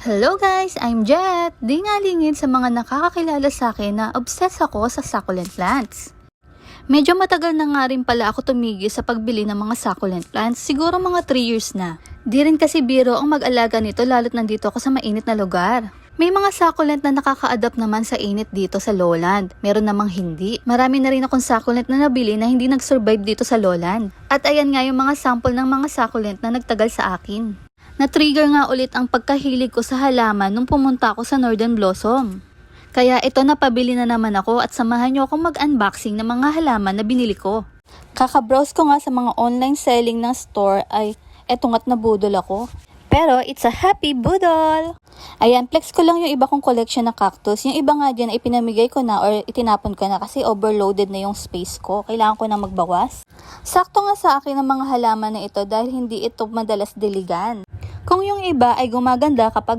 Hello guys, I'm Jet. Di nga lingid sa mga nakakakilala sa akin na obsessed ako sa succulent plants. Medyo matagal na nga rin pala ako tumigil sa pagbili ng mga succulent plants, siguro mga 3 years na. Di rin kasi biro ang mag-alaga nito lalo't nandito ako sa mainit na lugar. May mga succulent na nakaka-adapt naman sa init dito sa lowland. Meron namang hindi. Marami na rin akong succulent na nabili na hindi nag-survive dito sa lowland. At ayan nga yung mga sample ng mga succulent na nagtagal sa akin. Na-trigger nga ulit ang pagkahilig ko sa halaman nung pumunta ako sa Northern Blossom. Kaya ito napabili na naman ako at samahan nyo akong mag-unboxing ng mga halaman na binili ko. Kaka-browse ko nga sa mga online selling ng store ay eto nga't nabudol ako. Pero it's a happy budol! Ayan, flex ko lang yung iba kong collection na cactus. Yung iba nga dyan ay pinamigay ko na or itinapon ko na kasi overloaded na yung space ko. Kailangan ko na magbawas. Sakto nga sa akin ang mga halaman na ito dahil hindi ito madalas diligan. Kung yung iba ay gumaganda kapag